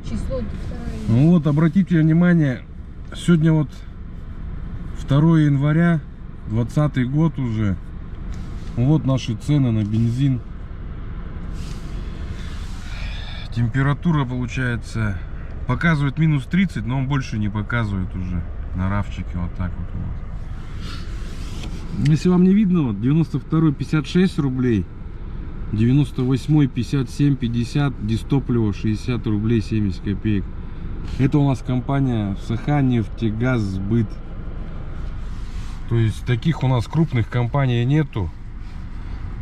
число 2 Ну вот, обратите внимание, сегодня вот 2 января, 20 год уже. Вот наши цены на бензин. Температура, получается, показывает минус 30, но он больше не показывает уже на равчике. Вот так вот. Если вам не видно, вот 92 56 рублей, 98 57 50, дистопливо 60 рублей 70 копеек. Это у нас компания Саханефтегазсбыт. То есть таких у нас крупных компаний нету.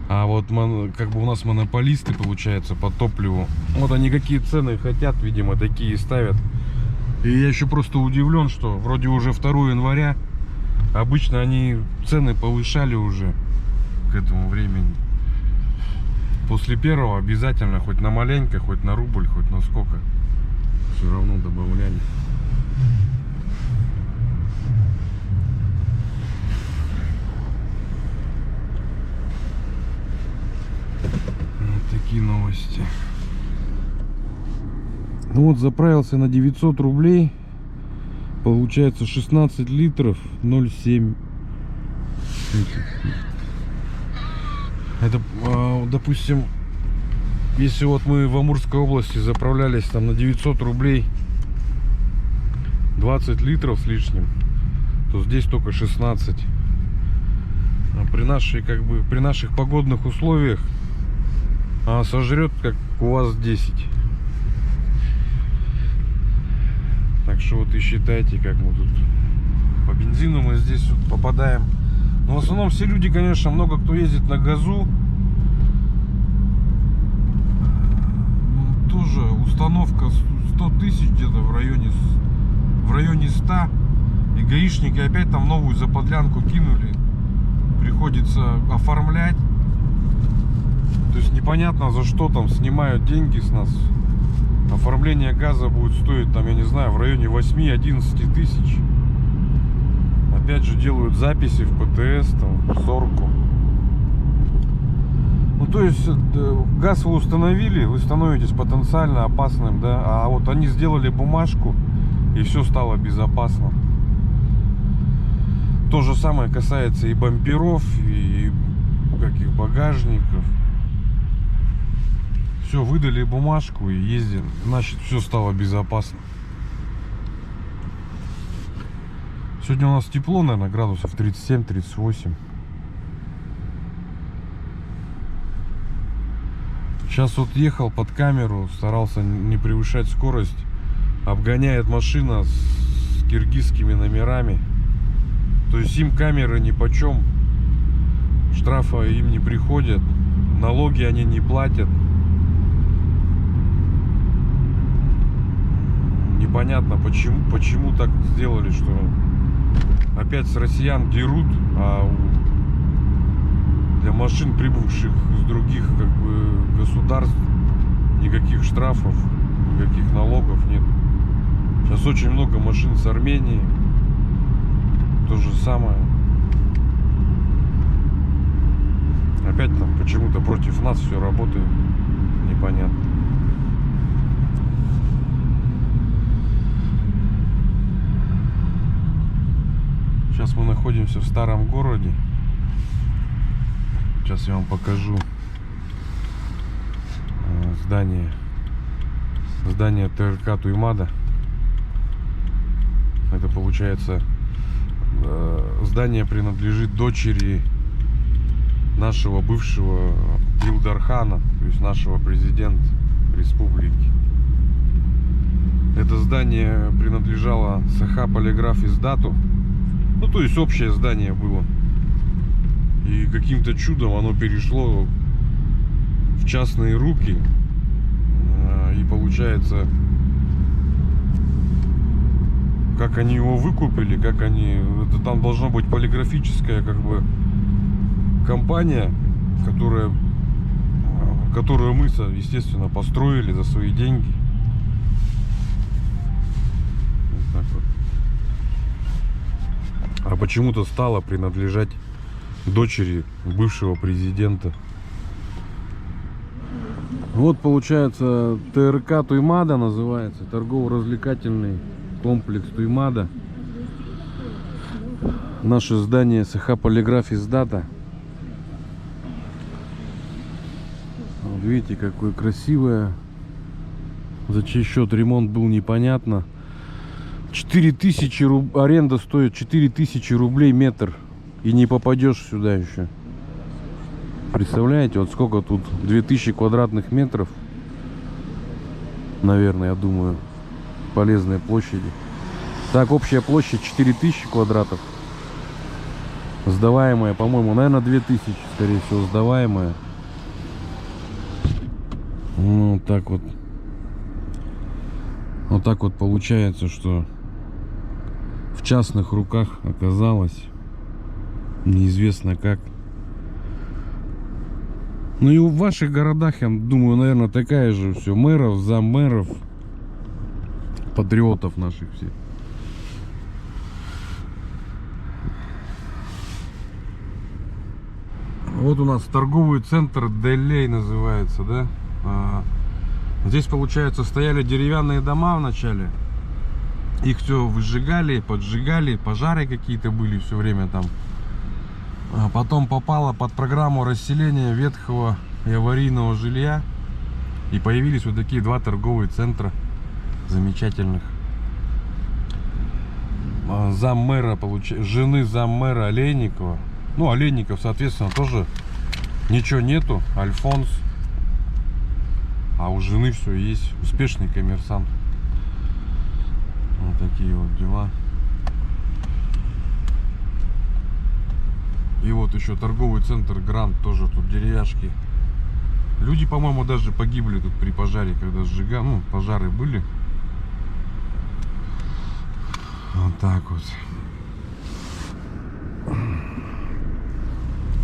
А вот как бы у нас монополисты, получается, по топливу. Вот они какие цены хотят, видимо, такие ставят. И я еще просто удивлен, что вроде уже 2 января. Обычно они цены повышали уже к этому времени. После первого обязательно хоть на маленько, хоть на рубль, хоть на сколько. Все равно добавляли. Вот такие новости. Ну вот, заправился на 900 рублей. Получается 16 литров 0,7. Это, допустим, если вот мы в Амурской области заправлялись там на 900 рублей 20 литров с лишним, то здесь только 16. А при наших погодных условиях сожрет как у вас 10. Так что вот и считайте, как мы тут по бензину мы здесь вот попадаем. Но в основном все люди, конечно, много кто ездит на газу. Тоже установка 100 тысяч где-то в районе 100. И гаишники опять там новую заподлянку кинули. Приходится оформлять. То есть непонятно, за что там снимают деньги с нас. Оформление газа будет стоить, там, я не знаю, в районе 8-11 тысяч. Опять же делают записи в ПТС, там, в СОРКу. Ну, то есть, газ вы установили, вы становитесь потенциально опасным, да, а вот они сделали бумажку, и все стало безопасно. То же самое касается и бамперов, и каких багажников. Все, выдали бумажку и ездим, значит, все стало безопасно. Сегодня у нас тепло, наверное, градусов 37-38. Сейчас вот ехал под камеру, старался не превышать скорость. Обгоняет машина с киргизскими номерами. То есть им камеры нипочем. Штрафа им не приходят. Налоги они не платят. Непонятно, почему так сделали, что опять с россиян дерут, а для машин, прибывших из других как бы государств, никаких штрафов, никаких налогов нет. Сейчас очень много машин с Армении. То же самое. Опять там почему-то против нас все работает. Непонятно. Сейчас мы находимся в старом городе. Сейчас я вам покажу здание ТРК Туймада. Это получается здание принадлежит дочери нашего бывшего Илдархана, то есть нашего президента республики. Это здание принадлежало Саха Полиграф Издату. Ну, то есть общее здание было. И каким-то чудом оно перешло в частные руки. И получается, как они его выкупили, как они... Это там должна быть полиграфическая как бы компания, которую мы, естественно, построили за свои деньги. Вот так вот. А почему-то стало принадлежать дочери бывшего президента. Вот получается ТРК Туймада называется, торгово-развлекательный комплекс Туймада. Наше здание СХ Полиграф издата. Вот видите, какое красивое. За чей счет ремонт был, непонятно. 4000 аренда стоит 4000 рублей метр. И не попадешь сюда еще. Представляете, вот сколько тут? 2000 квадратных метров. Наверное, я думаю, полезной площади. Так, общая площадь 4000 квадратов. Сдаваемая, по-моему, наверное, 2000, скорее всего, сдаваемая. Ну, вот так вот. Вот так вот получается, что в частных руках оказалось. Неизвестно как. Ну и в ваших городах, я думаю, наверное, такая же все. Мэров, заммэров, патриотов наших всех. Вот у нас торговый центр Делей называется, да? Здесь, получается, стояли деревянные дома в начале. Их все выжигали, поджигали, пожары какие-то были все время там. А потом попало под программу расселения ветхого и аварийного жилья. И появились вот такие два торговые центра замечательных. Заммэра, жены заммэра Олейникова. Ну, Олейников, соответственно, тоже ничего нету. Альфонс. А у жены все есть. Успешный коммерсант. Вот такие вот дела. И вот еще торговый центр Гранд. Тоже тут деревяшки. Люди, по-моему, даже погибли тут при пожаре, когда сжигали. Ну, пожары были. Вот так вот.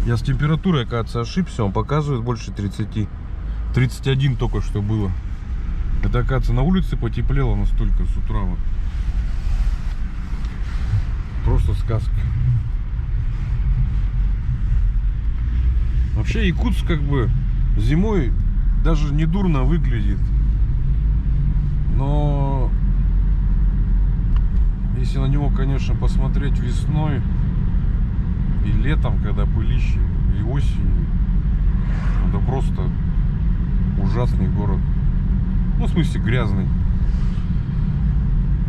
Я с температурой, оказывается, ошибся. Он показывает больше 30. 31 только что было. Это, оказывается, на улице потеплело настолько с утра. Вот. Просто сказка. Вообще Якутск как бы зимой даже не дурно выглядит. Но если на него, конечно, посмотреть весной и летом, когда пылище, и осенью, это просто ужасный город. Ну, в смысле, грязный.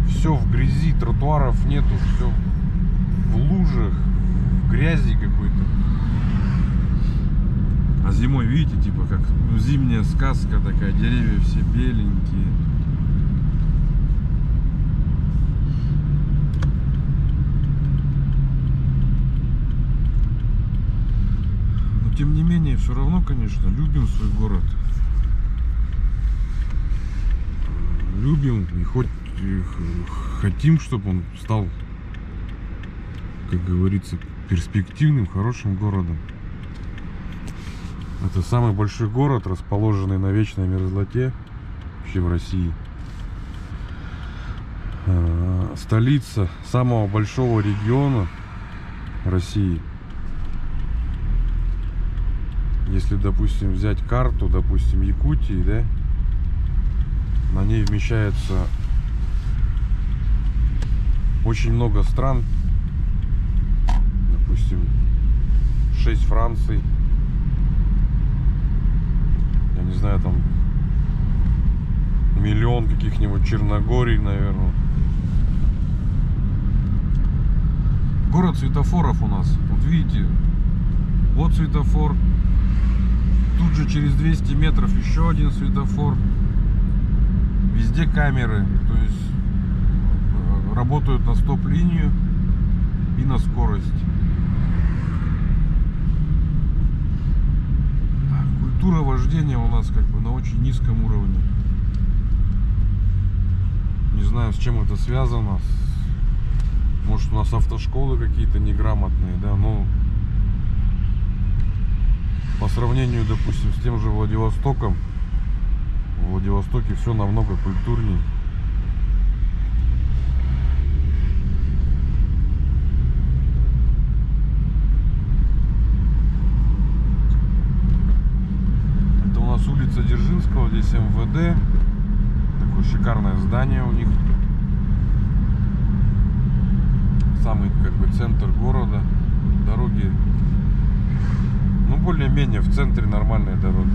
Все в грязи, тротуаров нету, все в лужах, в грязи какой-то. А зимой, видите, типа как зимняя сказка такая, деревья все беленькие. Но тем не менее, все равно, конечно, любим свой город. Любим и хоть хотим, чтобы он стал, как говорится, перспективным, хорошим городом. Это самый большой город, расположенный на вечной мерзлоте вообще в России. Столица самого большого региона России. Если, допустим, взять карту, допустим, Якутии, да, на ней вмещается очень много стран. Допустим, 6 Франций. Я не знаю, там миллион каких-нибудь Черногорий, наверное. Город светофоров у нас. Вот видите, вот светофор. Тут же через 200 метров еще один светофор. Везде камеры. То есть работают на стоп-линию и на скорость. Культура вождения у нас как бы на очень низком уровне. Не знаю, с чем это связано. Может, у нас автошколы какие-то неграмотные, да, но по сравнению, допустим, с тем же Владивостоком, в Владивостоке все намного культурнее. Это у нас улица Дзержинского. здание у них. Самый как бы центр города. Дороги, ну, более-менее в центре нормальные дороги.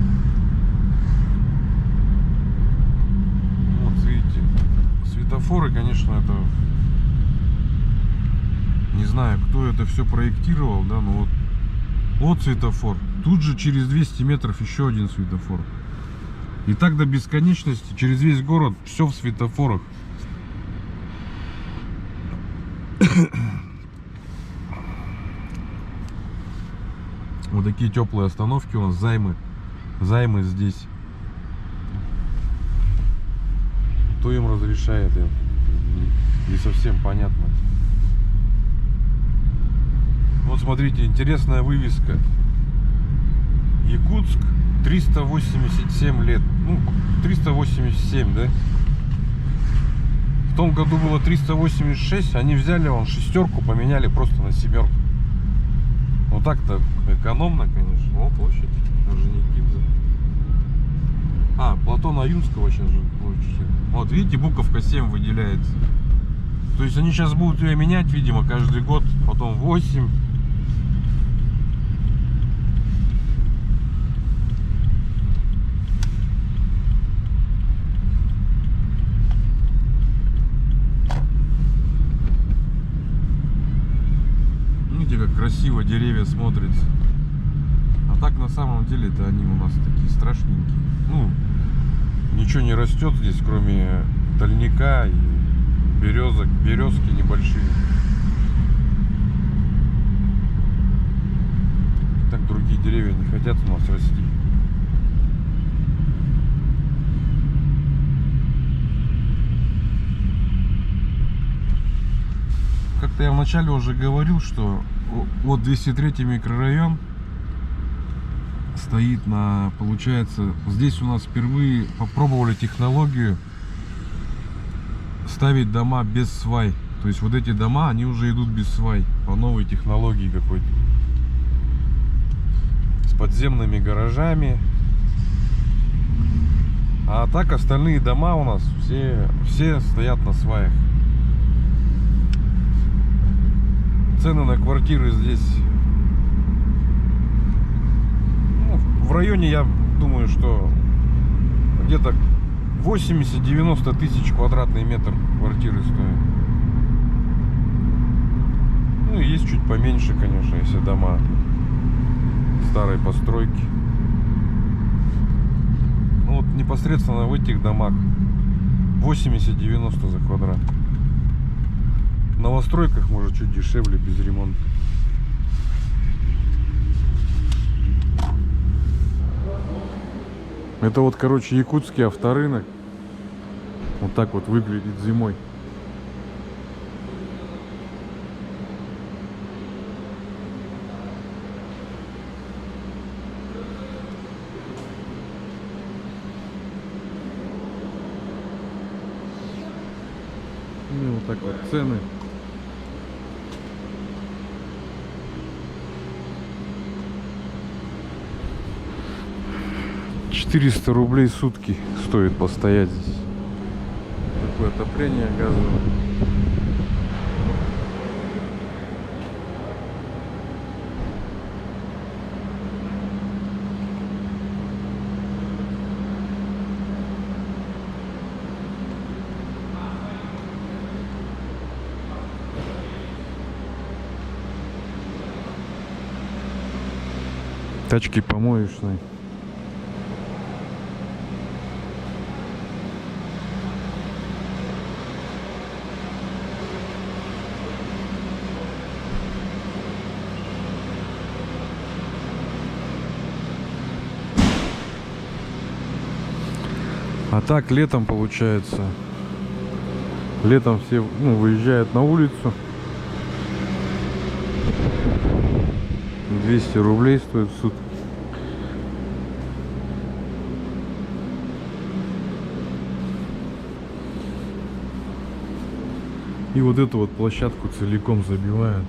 Вот видите, светофоры, конечно, это, не знаю, кто это все проектировал, да, но вот светофор. Тут же через 200 метров еще один светофор. И так до бесконечности, через весь город все в светофорах. Вот такие теплые остановки у нас, займы здесь. Кто им разрешает, не совсем понятно. Вот смотрите, интересная вывеска. Якутск 387 лет. Ну, 387, да? В том году было 386, они взяли вон шестерку, поменяли просто на семерку. Ну так-то экономно, конечно. О, площадь Орджоникидзе. А, Платона Аюнского сейчас же площадь. Вот видите, буковка 7 выделяется. То есть они сейчас будут ее менять, видимо, каждый год. Потом 8. Видите, как красиво деревья смотрятся. А так на самом деле-то они у нас такие страшненькие. Ну, ничего не растет здесь, кроме дальника и березок, березки небольшие. Так другие деревья не хотят у нас расти. Как-то я вначале уже говорил, что вот 203 микрорайон стоит на, получается, здесь у нас впервые попробовали технологию ставить дома без свай. То есть вот эти дома, они уже идут без свай, по новой технологии какой-то. С подземными гаражами. А так остальные дома у нас все стоят на сваях. Цены на квартиры здесь, ну, в районе, я думаю, что где-то 80-90 тысяч квадратный метр квартиры стоят. Ну и есть чуть поменьше, конечно, если дома старой постройки. Ну, вот непосредственно в этих домах 80-90 за квадрат. В новостройках может чуть дешевле, без ремонта. Это вот, короче, якутский авторынок. Вот так вот выглядит зимой. И вот так вот цены. 400 рублей в сутки стоит постоять здесь. Такое отопление газовое. Тачки помоечные. А так летом получается, летом все выезжают на улицу. 200 рублей стоит в сутки. И вот эту вот площадку целиком забивают.